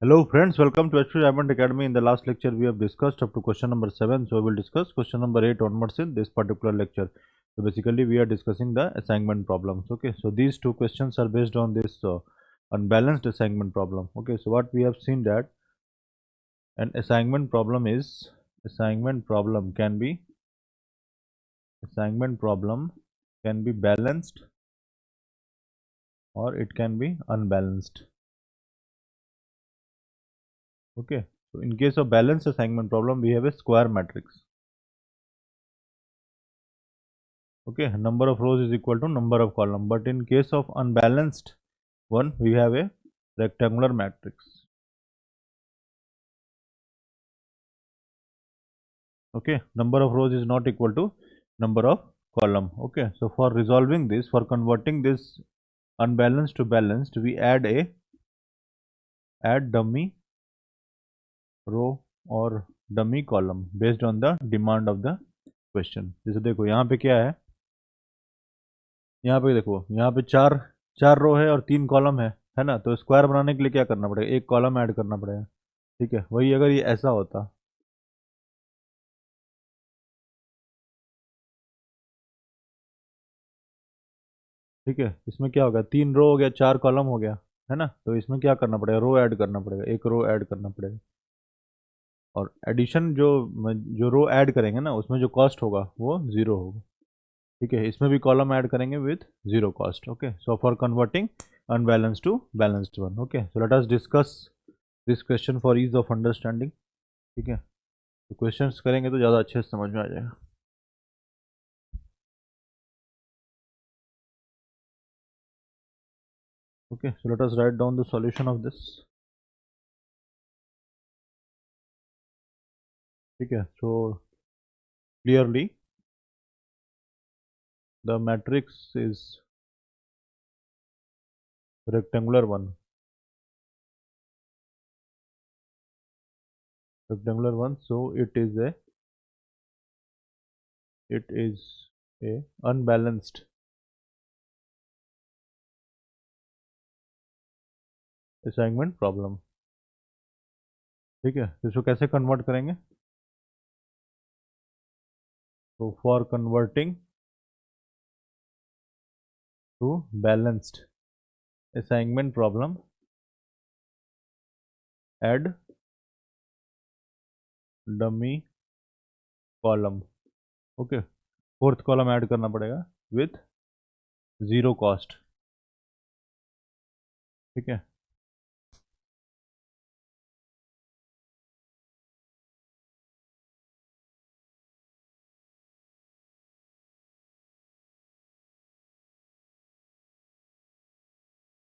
Hello friends, welcome to HP Diamond Academy. In the last lecture we have discussed up to question number 7, so we will discuss question number 8 onwards in this particular lecture. So basically we are discussing the assignment problems. Okay, so these two questions are based on this unbalanced assignment problem. Okay, so what we have seen that an assignment problem can be balanced or it can be unbalanced. Okay, so in case of balanced assignment problem we have a square matrix. Okay, number of rows is equal to number of column, but in case of unbalanced one we have a rectangular matrix. Okay, number of rows is not equal to number of column. Okay, so for resolving this, for converting this unbalanced to balanced, we add dummy row or dummy column based on the demand of the question. जैसे देखो यहाँ पे क्या है, यहाँ पे देखो यहाँ पे चार रो है और 3 कॉलम है ना. तो स्क्वायर बनाने के लिए क्या करना पड़ेगा, एक कॉलम ऐड करना पड़ेगा. ठीक है, वही अगर ये ऐसा होता, ठीक है, इसमें क्या होगा, 3 रो हो गया, 4 कॉलम हो गया, है ना. तो इसमें क्या करना पड़ेगा, रो ऐड करना पड़ेगा, एक रो ऐड करना पड़ेगा. और एडिशन जो रो ऐड करेंगे ना उसमें जो कॉस्ट होगा वो जीरो होगा. ठीक है, इसमें भी कॉलम ऐड करेंगे with zero cost. Okay, so for converting unbalance to balanced one. Okay, so let us discuss this question for ease of understanding. ठीक है, तो क्वेश्चंस करेंगे तो ज़्यादा अच्छे से समझ में आ जाएगा. Okay, so let us write down the solution of this. Okay, so clearly the matrix is rectangular one. So it is a unbalanced assignment problem. ठीक है, तो इसको कैसे कन्वर्ट करेंगे, तो for converting to balanced assignment problem add dummy column. Okay, fourth column add करना पड़ेगा with zero cost. ठीक है,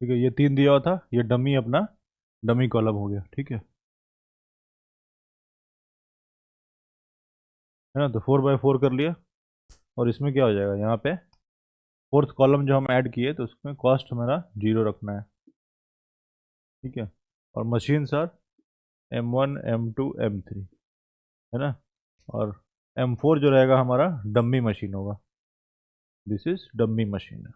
ठीक है, ये 3 दिया हुआ था, ये डमी अपना डमी कॉलम हो गया. ठीक है ना. तो 4 बाय 4 कर लिया. और इसमें क्या हो जाएगा, यहाँ पे फोर्थ कॉलम जो हम ऐड किए तो उसमें कॉस्ट हमारा जीरो रखना है. ठीक है, और machine sir M1 M2 M3, है ना. और M4 जो रहेगा हमारा डम्मी मशीन होगा. This is dummy machine.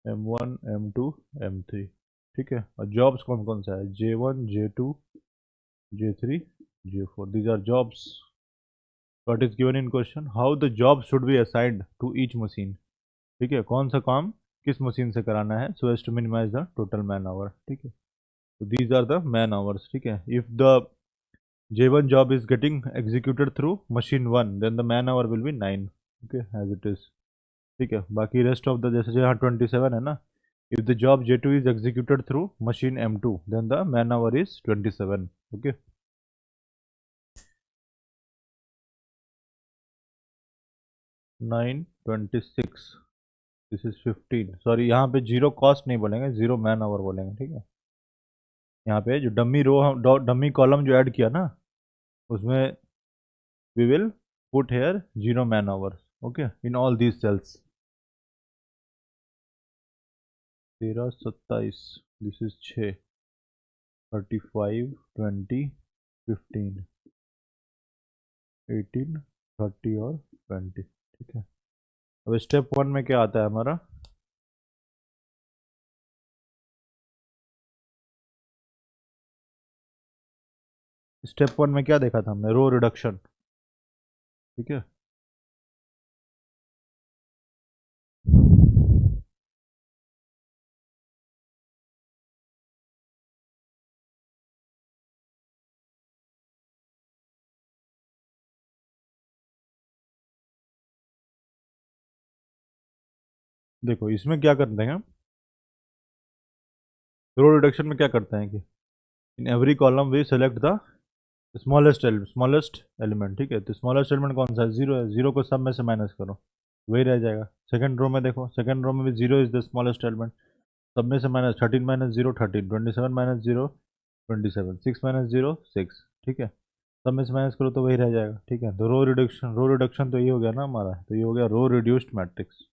M1 M2 M3. ठीक है, और जॉब्स कौन कौन सा है, J1 J2 J3 J4. These are jobs. What is given in question, how the job should be assigned to each machine. ठीक है, कौन सा काम किस मशीन से कराना है, so as to minimize the total man hour. ठीक है, so these are the man hours. ठीक है, if the J1 job is getting executed through machine 1 then the man hour will be 9. okay, as it is. ठीक है, बाकी rest of the जैसे यहाँ 27 है ना, if the job J2 is executed through machine M2 then the man hour is 27. okay, 9 26, this is 15. Sorry, यहाँ पे zero cost नहीं बोलेंगे, जीरो मैन आवर बोलेंगे. ठीक है, यहाँ पे जो डमी रो डमी कॉलम जो ऐड किया ना उसमें we will put here 0 man hours. okay, in all these cells. 13 27, this is 6, 35 20 15 18 30 और 20. ठीक अब स्टेप 1 में क्या आता है हमारा? स्टेप 1 में क्या देखा था हमने? Row reduction. ठीक है, देखो इसमें क्या करते हैं हम? रो रिडक्शन में क्या करते हैं कि in every column we select the smallest element. ठीक है, तो स्मॉलेस्ट एलिमेंट कौन सा है? जीरो है। जीरो को सब में से माइनस करो, वही रह जाएगा। सेकंड रो में देखो, सेकंड रो में भी zero is the smallest element. सब में से minus, 13 minus zero 13, 27 minus zero 27, 6 minus zero 6। ठीक है, सब में से माइनस करो तो वही रह जाएगा। ठीक है, तो रो रिडक्शन तो ये हो गया ना हमारा, तो ये हो गया रो रिड्यूस्ड मैट्रिक्स।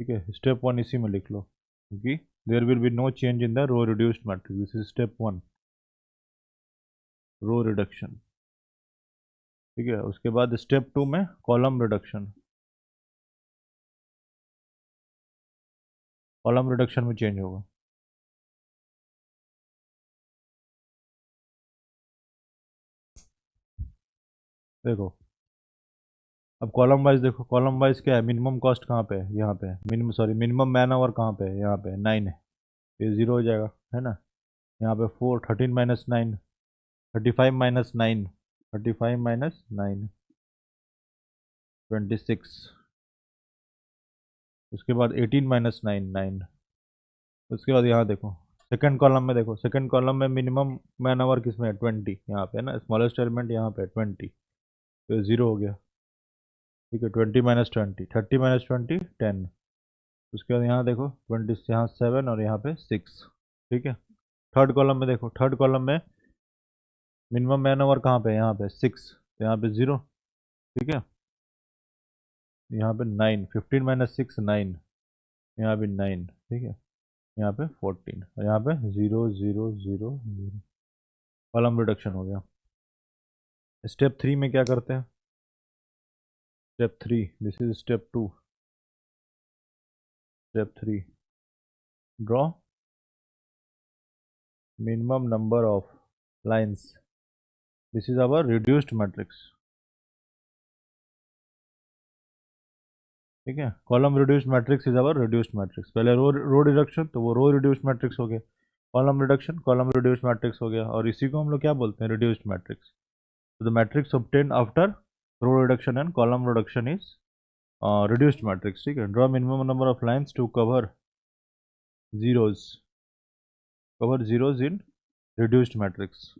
ठीक है, स्टेप 1 इसी में लिख लो, क्योंकि there will be no change in the row reduced matrix. This is step 1, row reduction. ठीक है, उसके बाद स्टेप 2 में कॉलम रिडक्शन। कॉलम रिडक्शन में चेंज होगा। देखो, अब कॉलम वाइज देखो, कॉलम वाइज क्या है? मिनिमम कॉस्ट कहाँ पे है? यहाँ पे है। मिनिमम मैन आवर कहाँ पे है? यहाँ पे 9 है, ये जीरो हो जाएगा, है ना। यहाँ पे 4, 13 - 9, 35 - 9, 35 - 9 26। उसके बाद 18 - 9 9। उसके बाद यहाँ देखो, सेकंड कॉलम में देखो, सेकंड कॉलम में मिनिमम मैन आवर किस में है? 20, यहाँ पे है ना, स्मॉलेस्ट एलिमेंट यहाँ पे 20, तो जीरो हो गया। ठीक है, 20 - 20, 30 - 20 10। उसके बाद यहाँ देखो 20, यहाँ 7 और यहाँ पे 6। ठीक है, थर्ड कॉलम में देखो, थर्ड कॉलम में मिनिमम मैन आवर कहाँ पे है? यहाँ पे 6, तो यहाँ पे जीरो। ठीक है, यहाँ पे 9, 15 - 6 9, यहाँ पे 9। ठीक है, यहाँ पे 14 और यहाँ पे 0 0 0 0। कॉलम रिडक्शन हो गया। स्टेप 3 में क्या करते हैं? Step 3, this is step 2। Step 3, draw minimum number of lines. This is our reduced matrix. ठीक है, column reduced matrix is our reduced matrix. पहले रो रिडक्शन, तो वो रो रिड्यूस्ड मैट्रिक्स हो गया। Column reduction, column reduced matrix हो गया, और इसी को हम लोग क्या बोलते हैं? Reduced matrix. तो the matrix obtain after row reduction and column reduction is reduced matrix. ठीक है, draw minimum number of lines to zeros cover zeros in reduced matrix.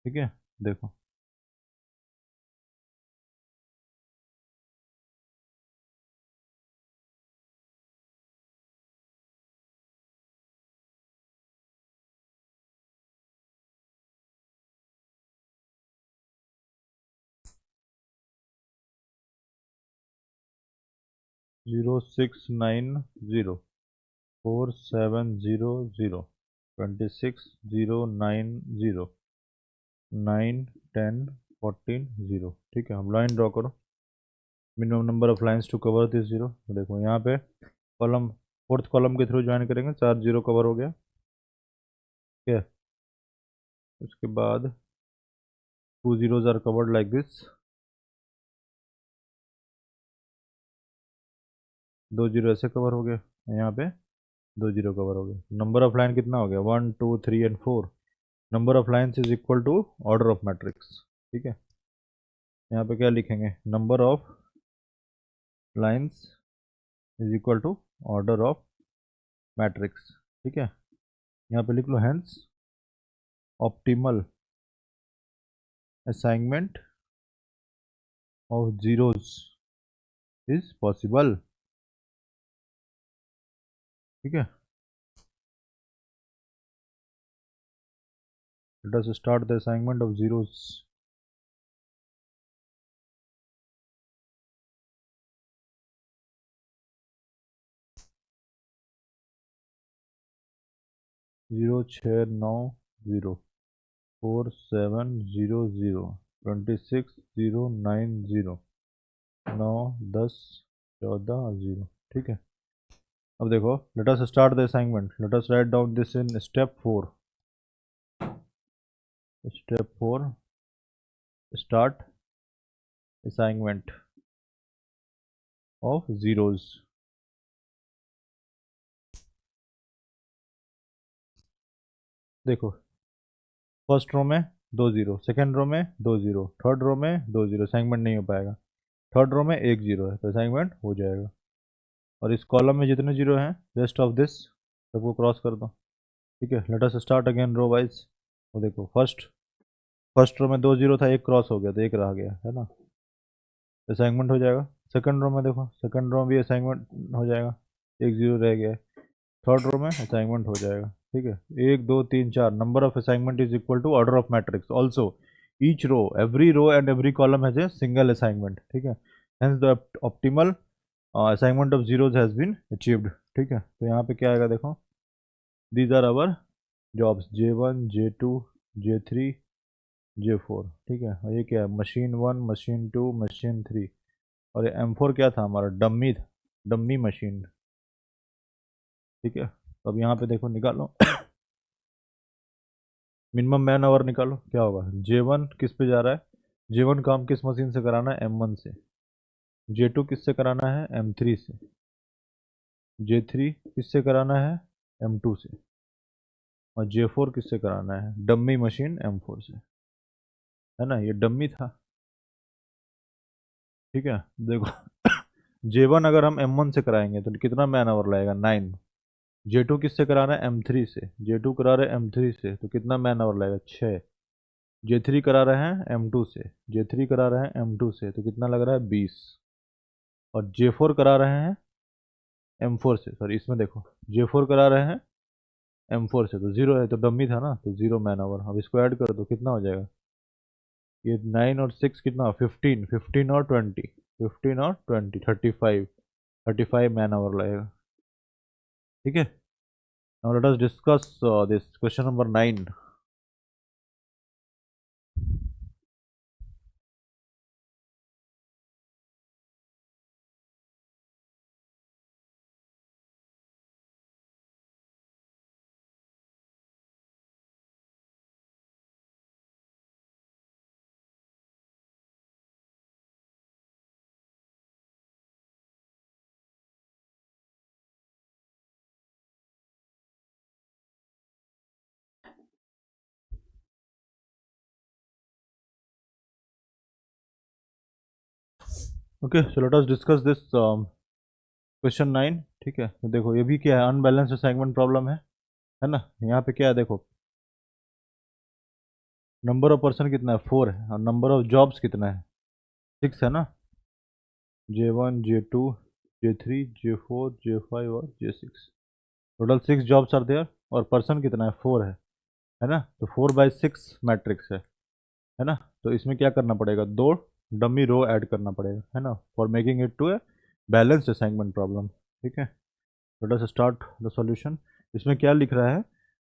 ठीक है, देखो 06904700 260990 9 10 14 0। ठीक है, हम लाइन ड्रॉ करो। Minimum number of lines to cover this zero. देखो यहाँ पे कॉलम, फोर्थ कॉलम के थ्रू ज्वाइन करेंगे, 4 जीरो कवर हो गया। ठीक है, उसके बाद 2 zeros are covered like this. 2 zero ऐसे कवर हो गया, यहाँ पे 2 जीरो कवर हो गया। नंबर ऑफ लाइन कितना हो गया? 1 2 3 एंड 4। Number of lines is equal to order of matrix. ठीक है, यहाँ पे क्या लिखेंगे? Number of lines is equal to order of matrix. ठीक है, यहाँ पे लिख लो hence optimal assignment of zeros is possible. ठीक है, let us start the assignment of zeros. 0690। 4700, 26090, 9 10 14 0। ठीक है, अब देखो, late us start the assignment. Let us write down this in step 4। Step 4, start assignment of zeros. देखो, first row में 2 0, second row में 2 0, third row में 2 0, असाइनमेंट नहीं हो पाएगा। थर्ड रो में 1 0 है तो असाइनमेंट हो जाएगा। और इस कॉलम में जितने जीरो हैं, रेस्ट ऑफ दिस सबको क्रॉस कर दो। ठीक है, let us start again row wise. वो देखो, फर्स्ट फर्स्ट रो में 2 0 था, एक क्रॉस हो गया तो एक रह गया है ना, असाइनमेंट हो जाएगा। सेकंड रो में देखो, सेकंड रो में भी असाइनमेंट हो जाएगा, 1 0 रह गया है। थर्ड रो में असाइनमेंट हो जाएगा। ठीक है, 1 2 3 4, number of assignment is equal to order of matrix also. Each row, every row and every column has a single assignment. ठीक है, hence the optimal assignment of zeros has been achieved. ठीक है, तो यहाँ पे क्या आएगा देखो, these are our jobs J1 J2 J3 J4। ठीक है, और ये क्या है, मशीन 1 मशीन 2 मशीन 3। और ये M4 क्या था हमारा, डम्मी था, डम्मी मशीन। ठीक है, तो अब यहाँ पे देखो निकालो मिनिमम मैन आवर निकालो, क्या होगा, J1 किस पे जा रहा है, J1 काम किस मशीन से कराना है, M1 से। J2 किससे कराना है, M3 से। J3 किससे कराना है, M2 से। और J4 किससे कराना है, डम्मी मशीन M4 से। है ना, ये डम्मी था। ठीक है, देखो J1 अगर हम M1 से कराएंगे तो कितना मैन आवर लगेगा, 9। J2 किससे कराना है, M3 से। J2 करा रहे हैं M3 से तो कितना मैन आवर लगेगा, 6। J3 करा रहे हैं M2 से, J3 करा रहे हैं M2 से तो कितना लग रहा है, 20। और J4 करा रहे हैं M4 से, सॉरी इसमें देखो, J4 करा रहे हैं M4 से तो 0 है, तो डम्मी था ना, तो 0 मैन आवर। अब इसको ऐड कर दो, कितना हो जाएगा, ये 9 और 6 कितना, 15, 15 और 20, 15 और 20, 35, 35 मैन आवर लगेगा। ठीक है, now let us discuss this question number 9। Okay, so let us discuss this question 9। ठीक है, तो देखो ये भी क्या है, अनबैलेंस्ड असाइनमेंट प्रॉब्लम है ना। यहाँ पे क्या है देखो, नंबर ऑफ पर्सन कितना है, 4 है, और नंबर ऑफ जॉब्स कितना है, 6 है ना। J1 J2 J3 J4 J5 और J6, total 6 jobs are there. और पर्सन कितना है, 4 है ना, तो 4/6 मैट्रिक्स है ना। तो इसमें क्या करना पड़ेगा, 2 डमी रो ऐड करना पड़ेगा, है ना, for making it to a balanced assignment problem. ठीक है, let us start the solution. इसमें क्या लिख रहा है,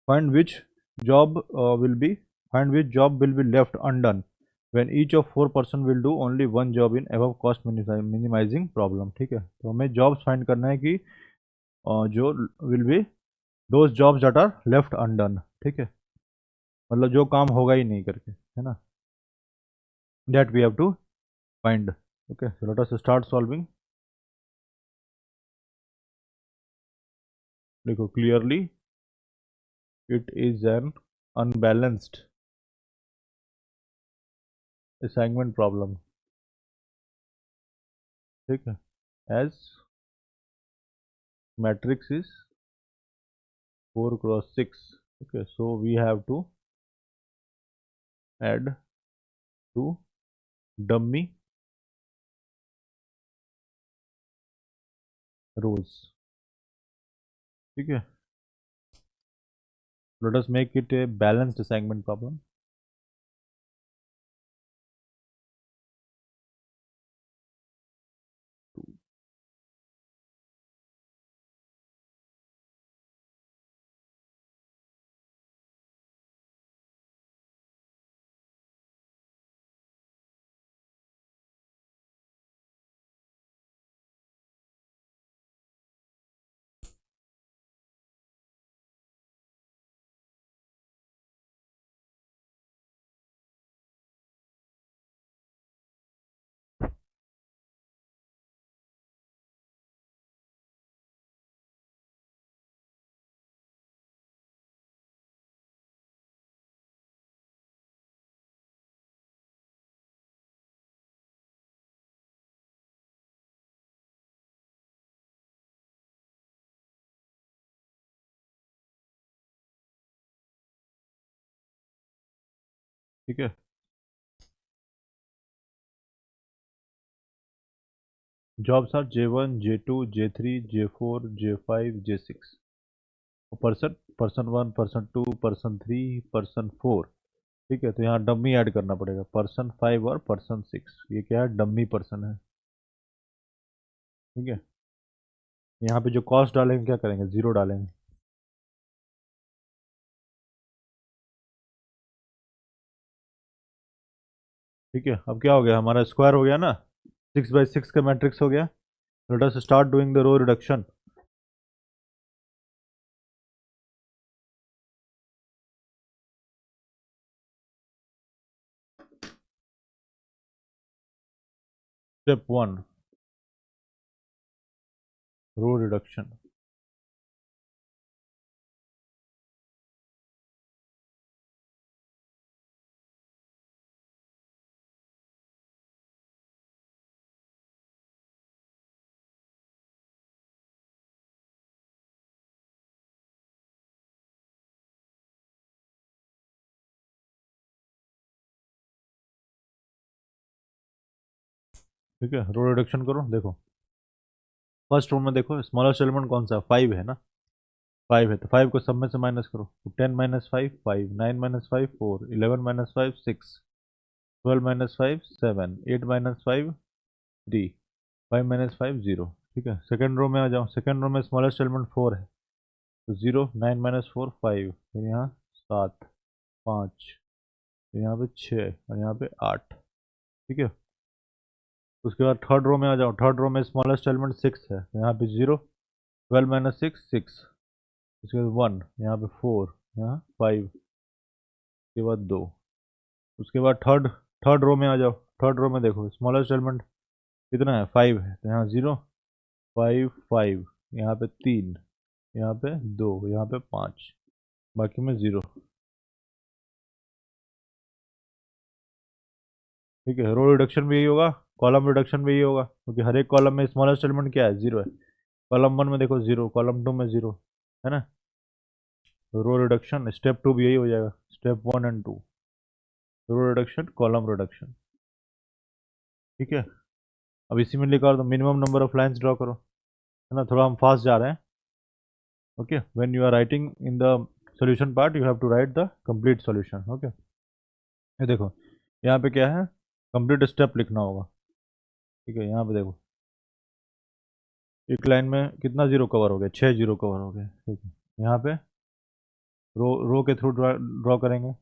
find which job will be find which job will be left undone when each of 4 person will do only one job in above cost minimizing problem। ठीक है, तो हमें jobs find करना है कि जो will be those jobs that are left undone. ठीक है, मतलब जो काम होगा ही नहीं करके, है ना, that we have to find. Okay, so let us start solving. देखो clearly, it is an unbalanced assignment problem. ठीक है, as matrix is 4 × 6। okay, so we have to add 2 dummy rows। ठीक है, let us make it a balanced assignment problem। ठीक है। Jobs are J1 J2 J3 J4 J5 J6। Person, person 1, person 2, person 3, person 4। ठीक है, तो यहाँ dummy add करना पड़ेगा, पर्सन 5 और पर्सन 6। ये क्या है, डम्मी पर्सन है। ठीक है, यहाँ पे जो कॉस्ट डालेंगे क्या करेंगे, जीरो डालेंगे। ठीक है, अब क्या हो गया, हमारा स्क्वायर हो गया ना, 6 बाई 6 का मैट्रिक्स हो गया। Let us start doing the row reduction. Step 1, row reduction. ठीक है, रो रिडक्शन करो, देखो फर्स्ट रो में देखो स्मॉलेस्ट एलिमेंट कौन सा है, 5 है ना। 5 है तो 5 को सब में से माइनस करो, तो 10 - 5 5, 9 - 5 4, 11 - 5 6, 12 - 5 7, 8 - 5 3, 5 - 5 0। ठीक है, सेकंड रो में आ जाओ, सेकंड रो में स्मॉलेस्ट एलिमेंट 4 है, तो 0 9 - 4 5, फिर यहाँ 7 5, फिर यहाँ पे 6 और यहाँ पे 8। ठीक है, उसके बाद थर्ड रो में आ जाओ, थर्ड रो में स्मॉलेस्ट एलिमेंट 6 है, तो यहाँ पे 0, 12 - 6 6, उसके बाद 1, यहाँ पे 4, यहाँ 5, उसके बाद 2। उसके बाद थर्ड थर्ड रो में आ जाओ, थर्ड रो में देखो स्मॉलेस्ट एलिमेंट कितना है, 5 है, तो यहाँ 0 5 5, यहाँ पे 3, यहाँ पे 2, यहाँ पे 5, बाकी में 0। ठीक है, रो रिडक्शन भी यही होगा, कॉलम रिडक्शन भी यही होगा, क्योंकि हर एक कॉलम में स्मॉलेस्ट एलिमेंट क्या है, 0 है। कॉलम 1 में देखो 0, कॉलम 2 में 0, है ना। रो रिडक्शन स्टेप 2 भी यही हो जाएगा, step 1 and 2, row reduction column reduction. ठीक है, अब इसी में लिखा दो, minimum number of lines draw करो, है ना, थोड़ा हम फास्ट जा रहे हैं। Okay, when you are writing in the solution part you have to write the complete solution. Okay, ये देखो यहाँ पे क्या है, कंप्लीट स्टेप लिखना होगा। ठीक है, यहाँ पे देखो एक लाइन में कितना जीरो कवर हो गया, 6 जीरो कवर हो गया। ठीक है, यहाँ पे रो रो के थ्रू ड्रॉ करेंगे,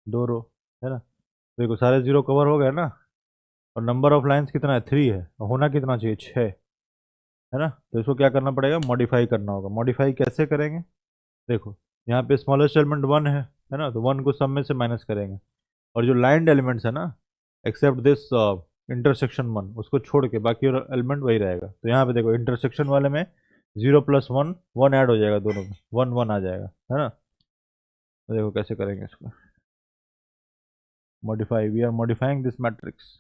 2 रो, है ना। देखो सारे जीरो कवर हो गए ना, और नंबर ऑफ लाइंस कितना है, 3 है, और होना कितना चाहिए, 6, है ना। तो इसको क्या करना पड़ेगा, मॉडिफाई करना होगा। मॉडिफाई कैसे करेंगे, देखो यहाँ पे स्मॉलेस्ट एलिमेंट 1 है ना, तो 1 को सब में से माइनस करेंगे, और जो लाइंड एलिमेंट्स है ना, एक्सेप्ट दिस इंटरसेक्शन 1, उसको छोड़ के बाकी एलिमेंट वही रहेगा। तो यहाँ पे देखो इंटरसेक्शन वाले में 0 + 1 1 ऐड हो जाएगा, दोनों में 1 1 आ जाएगा, है ना। तो देखो कैसे करेंगे इसको, modify, we are modifying this matrix.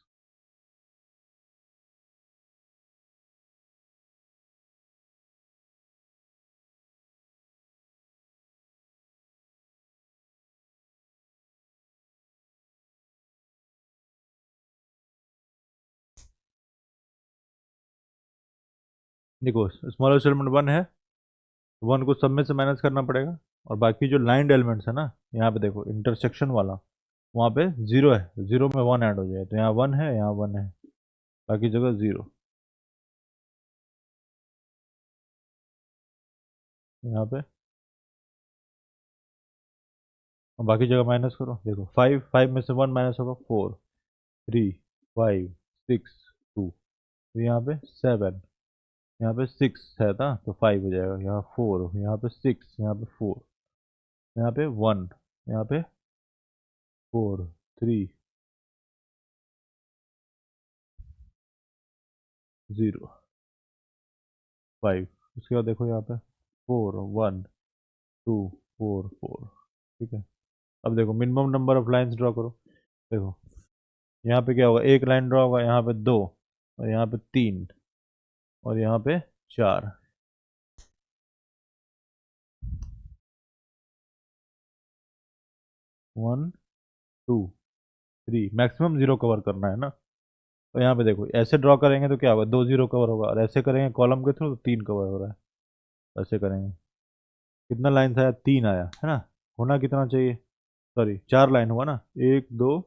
देखो स्मॉलेस्ट एलिमेंट 1 है, 1 को सब में से माइनस करना पड़ेगा, और बाकी जो लाइंड एलिमेंट्स है ना, यहाँ पे देखो इंटरसेक्शन वाला, वहाँ पे 0 है, 0 में 1 ऐड हो जाए, तो यहाँ 1 है, यहाँ 1 है, बाकी जगह 0। यहाँ पे और बाकी जगह माइनस करो, देखो 5 5 में से 1 माइनस होगा, 4 3 5 6 2, तो यहाँ पे 7, यहाँ पे 6 है था, तो 5 हो जाएगा, यहाँ 4, यहाँ पे 6, यहाँ पे 4, यहाँ पे 1, यहाँ पे 4 3 0 5। उसके बाद देखो यहाँ पे 4 1 2 4 4। ठीक है, अब देखो minimum number of lines draw करो। देखो यहाँ पे क्या होगा, एक लाइन ड्रॉ होगा, यहाँ पे 2, और यहाँ पे 3, और यहाँ पे 4। 1 2 3, मैक्सिमम 0 कवर करना है ना। तो यहाँ पे देखो ऐसे ड्रॉ करेंगे तो क्या होगा, 2 0 कवर होगा, और ऐसे करेंगे कॉलम के थ्रू तो 3 कवर हो रहा है। ऐसे करेंगे, कितना लाइन आया, 3 आया है ना। होना कितना चाहिए, सॉरी 4 लाइन हुआ ना, 1 2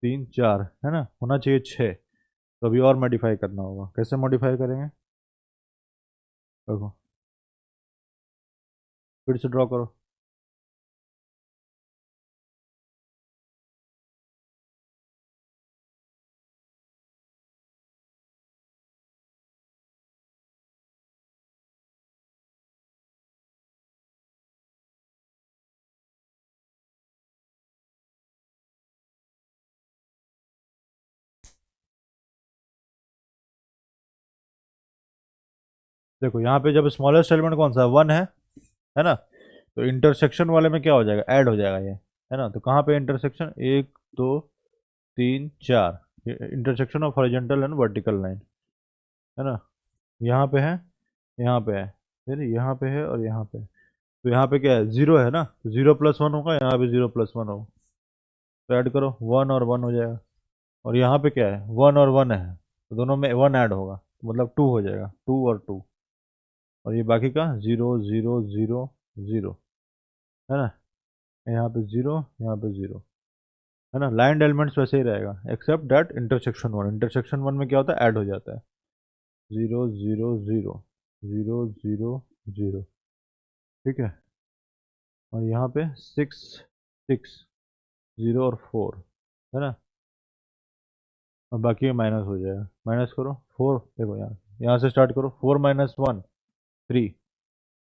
3 4 है ना, होना चाहिए 6। तो अभी और मॉडिफाई करना होगा, कैसे मॉडिफाई करेंगे, देखो फिर से ड्रॉ करो। देखो यहाँ पे जब स्मॉलेस्ट एलिमेंट कौन सा 1 है ना, तो इंटरसेक्शन वाले में क्या हो जाएगा, ऐड हो जाएगा ये, है ना। तो कहाँ पे intersection, 1 2 3 4, intersection of horizontal and vertical line, है ना। यहाँ पे है, यहाँ पे है, फिर यहाँ पे है, और यहाँ पे है। तो यहाँ पे क्या है, 0 है ना, तो 0 + 1 होगा, यहाँ पे 0 + 1 होगा। तो ऐड करो, 1 और 1 हो जाएगा। और यहाँ पे क्या है, 1 और 1 है, तो दोनों में 1 ऐड होगा, तो मतलब 2 हो जाएगा, 2 और 2। और ये बाकी का 0 0 0 0, है ना। यहाँ पे 0, यहाँ पे 0, है ना। लाइंड एलिमेंट्स वैसे ही रहेगा, एक्सेप्ट दैट इंटरसेक्शन वन में क्या होता है, ऐड हो जाता है। 0 0 0 0 0 0, ठीक है। और यहाँ पे 6 6 0 और 4, है ना। और बाकी में माइनस हो जाएगा, माइनस करो 4, देखो यहाँ से स्टार्ट करो, 4 - 1 3,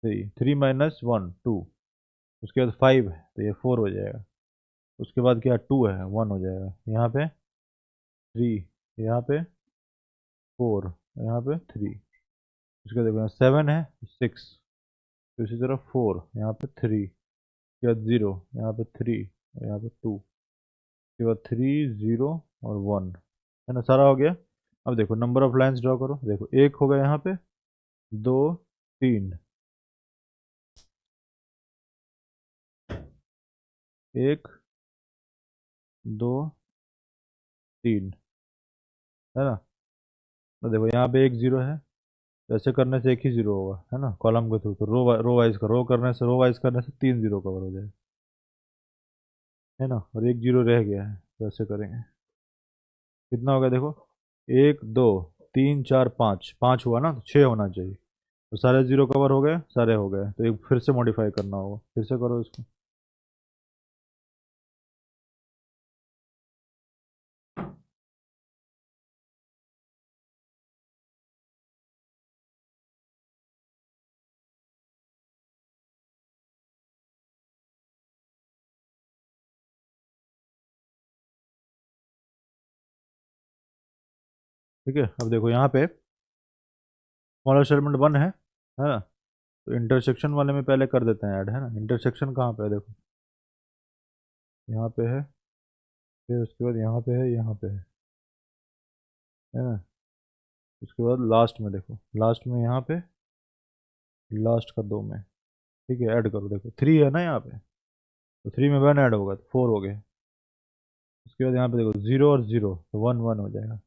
3 - 1 2, उसके बाद 5 है तो ये 4 हो जाएगा। उसके बाद क्या, 2 है, 1 हो जाएगा। यहाँ पे 3, यहाँ पे 4, यहाँ पे 3, उसके बाद देखो यहाँ 7 है, 6, तो इसी तरह 4, यहाँ पे 3, उसके बाद 0, यहाँ पे 3, और यहाँ पे 2, उसके बाद 3 0 और 1, है ना, सारा हो गया। अब देखो नंबर ऑफ लाइंस ड्रॉ करो, देखो 1 हो गया यहाँ पे, 2 3, 1 2 3, है ना। तो देखो यहाँ पे एक 0 है, तो ऐसे करने से एक ही 0 होगा, है ना, कॉलम के थ्रू। तो रो वाइज का रो वाइज करने से 3 0 कवर हो जाए, है ना। और एक 0 रह गया है, तो ऐसे करेंगे, कितना हो गया देखो, 1 2 3 4 5, 5 हुआ ना, तो 6 होना चाहिए। तो सारे 0 कवर हो गए, सारे हो गए, तो एक फिर से मॉडिफाई करना होगा, फिर से करो इसको। ठीक है, अब देखो यहाँ पे स्मॉलेस्ट एलिमेंट 1 है ना। तो इंटरसेक्शन वाले में पहले कर देते हैं ऐड, है ना। इंटरसेक्शन कहाँ पे है, देखो यहाँ पे है, फिर उसके बाद यहाँ पे है, यहाँ पे है ना। उसके बाद लास्ट में देखो, लास्ट में यहाँ पे, लास्ट का 2 में, ठीक है। ऐड करो, देखो 3 है ना यहाँ पे, तो 3 में 1 ऐड होगा तो 4 हो गए। उसके बाद यहाँ पे देखो 0 और 0, तो 1 1 हो जाएगा।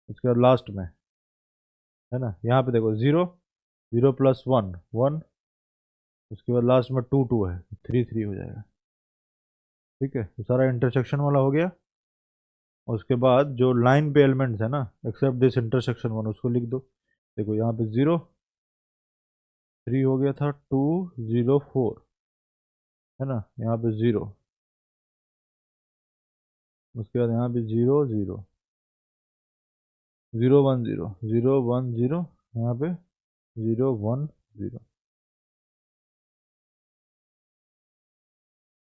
उसके बाद लास्ट में, है ना, यहाँ पे देखो 0 0 + 1 1, उसके बाद लास्ट में 2 2 है, 3 3 हो जाएगा। ठीक है, तो सारा इंटरसेक्शन वाला हो गया। और उसके बाद जो लाइन पे एलिमेंट्स है ना, एक्सेप्ट दिस इंटरसेक्शन वन, उसको लिख दो। देखो यहाँ पे 0 3 हो गया था, 2 0 4, है ना। यहाँ पे 0, उसके बाद यहाँ पे 0 0 0 1 0 0 1 0, यहाँ पे 0 1 0,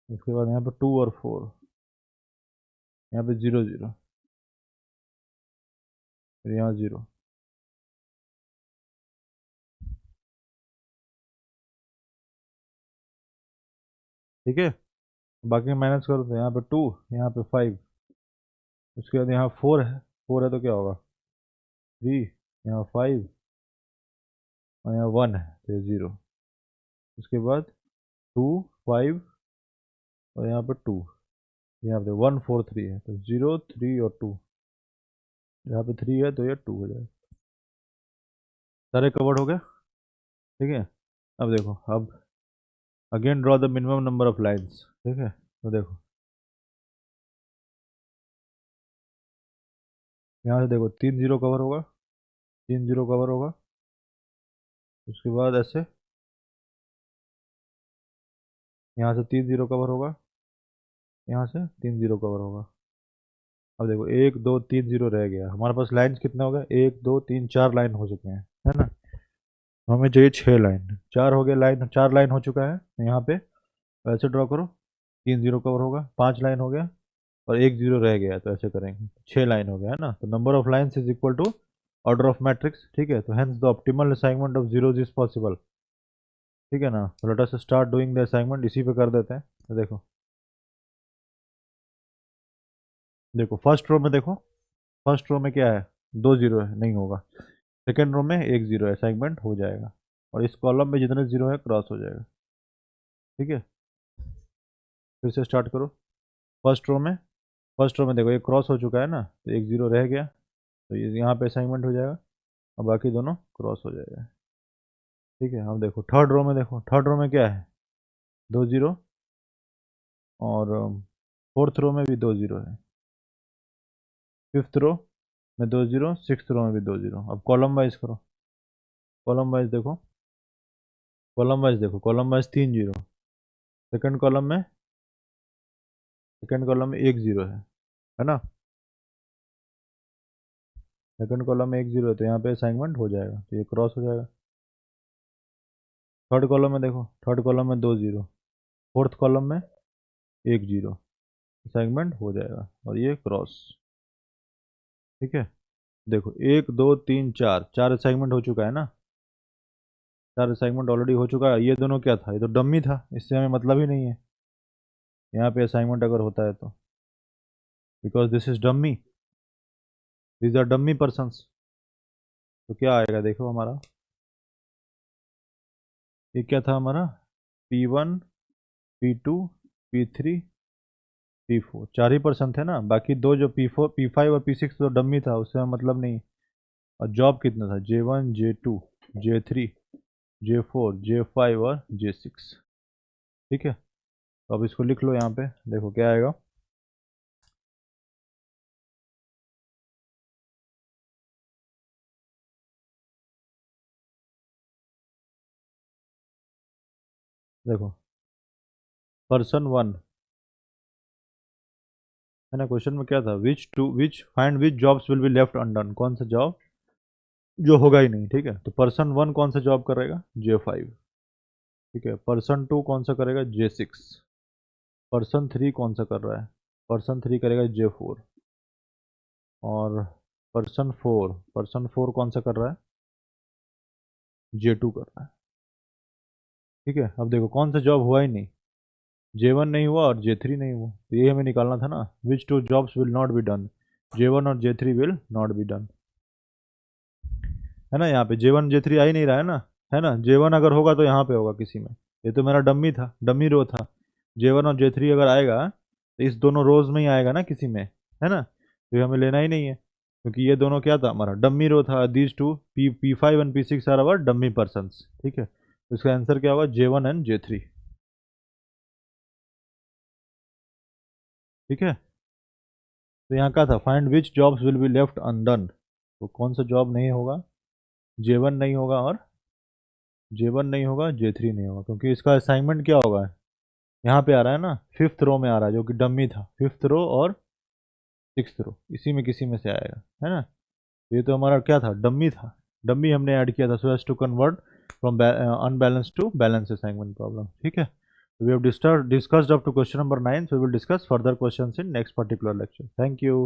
उसके बाद यहाँ पे 2 और 4, यहाँ पे 0 0, फिर यहाँ 0। ठीक है, बाकी माइनस करो तो यहाँ पे 2, यहाँ पे 5, उसके बाद यहाँ 4 है तो क्या होगा, 3, यहाँ 5, और यहाँ 1 है तो ये 0। उसके बाद 2 5, और यहाँ पे 2, यहाँ पे 1 4 3 है, तो 0 3 और 2, यहाँ पे 3 है तो ये 2 हो जाएगा। सारे कवर्ड हो गए, ठीक है। अब देखो, अब again draw the minimum number of lines, ठीक है। तो देखो यहाँ से देखो 3 0 कवर होगा, 3 0 कवर होगा, उसके बाद ऐसे यहाँ से 3 0 कवर होगा, यहाँ से 3 0 कवर होगा। अब देखो 1 2 3 0 रह गया, हमारे पास लाइन्स कितने हो गए, 1 2 3 4 लाइन हो चुके हैं, है ना। हमें चाहिए 6 लाइन, 4 हो गए लाइन, 4 लाइन हो चुका है यहाँ पे। ऐसे ड्रॉ करो, 3 0 कवर होगा, 5 लाइन हो गया, और 1 0 रह गया, तो ऐसे करेंगे, 6 लाइन हो गया, है ना। तो number of lines is equal to order of matrix, ठीक है। तो hence the optimal assignment of zeros is possible, ठीक है ना। तो let us start doing the assignment, इसी पे कर देते हैं। तो देखो देखो फर्स्ट रो में देखो, फर्स्ट रो में क्या है, 2 0 है, नहीं होगा। सेकेंड रो में 1 0 है, असाइनमेंट हो जाएगा। और इस कॉलम में जितने जीरो है क्रॉस हो जाएगा, ठीक है। फिर से स्टार्ट करो। फर्स्ट रो में, फर्स्ट रो में देखो एक क्रॉस हो चुका है ना, तो 1 0 रह गया, तो ये यहाँ पे असाइनमेंट हो जाएगा, और बाकी दोनों क्रॉस हो जाएगा, ठीक है। अब देखो थर्ड रो में, देखो थर्ड रो में क्या है, 2 0, और फोर्थ रो में भी 2 0 है, फिफ्थ रो में 2 0, सिक्स रो में भी 2 0। अब कॉलम वाइज करो, कॉलम वाइज देखो, कॉलम वाइज देखो, कॉलम वाइज 3 0, सेकंड कॉलम में, सेकंड कॉलम में 1 0 है ना। सेकंड कॉलम में 1 0 है, तो यहाँ पे असाइनमेंट हो जाएगा, तो ये क्रॉस हो जाएगा। थर्ड कॉलम में देखो, थर्ड कॉलम में 2 0, फोर्थ कॉलम में 1 0, असाइनमेंट हो जाएगा, और ये क्रॉस, ठीक है। देखो 1 2 3 4, 4 असाइनमेंट हो चुका है ना, 4 असाइनमेंट ऑलरेडी हो चुका है। ये दोनों क्या था, ये तो डम्मी था, इससे हमें मतलब ही नहीं है यहाँ पे असाइनमेंट अगर होता है तो, because this is dummy, these are dummy persons. तो क्या आएगा देखो हमारा, ये क्या था हमारा, P1 P2 P3 P4, 4 ही पर्सन थे ना, बाकी दो जो P4 P5 और P6 तो डम्मी था, उससे हमें मतलब नहीं। और जॉब कितना था, J1 J2 J3 J4 J5 और J6, ठीक है। तो अब इसको लिख लो यहाँ पे, देखो क्या आएगा। देखो पर्सन 1 है ना, क्वेश्चन में क्या था, which find which jobs will be left undone, कौन सा जॉब जो होगा ही नहीं, ठीक है। तो पर्सन 1 कौन सा जॉब करेगा, J5, ठीक है। पर्सन 2 कौन सा करेगा, J6। पर्सन 3 कौन सा कर रहा है, पर्सन 3 करेगा J4। और पर्सन फोर कौन सा कर रहा है, J2 कर रहा है, ठीक है। अब देखो कौन सा जॉब हुआ ही नहीं, J1 नहीं हुआ और J3 नहीं हुआ, तो ये हमें निकालना था ना, which two jobs will not be done, J1 और J3 will not be done, है ना। यहाँ पे J1 J3 आ ही नहीं रहा है ना। J1 अगर होगा तो यहाँ पे होगा किसी में, ये तो मेरा डम्मी था, डम्मी रो था। J1 और J3 अगर आएगा तो इस दोनों रोज में ही आएगा ना किसी में, है ना। तो ये हमें लेना ही नहीं है, क्योंकि ये दोनों क्या था, हमारा डम्मी रो था। These two P5 and P6 are our dummy person, ठीक है। तो इसका आंसर क्या होगा, J1 एंड J3, ठीक है। तो यहाँ का था, find which jobs will be left undone, तो कौन सा जॉब नहीं होगा, J1 नहीं होगा, और J1 नहीं होगा, J3 नहीं होगा, क्योंकि इसका असाइनमेंट क्या होगा, यहाँ पे आ रहा है ना, फिफ्थ रो में आ रहा है, जो कि डम्मी था, फिफ्थ रो और सिक्स्थ रो, इसी में किसी में से आएगा, है ना। तो ये तो हमारा क्या था, डम्मी था, डम्मी हमने ऐड किया था, so as to convert from unbalance to balance assignment problem, ठीक है। We have discussed up to question number 9, so we will discuss further questions in next particular lecture. Thank you.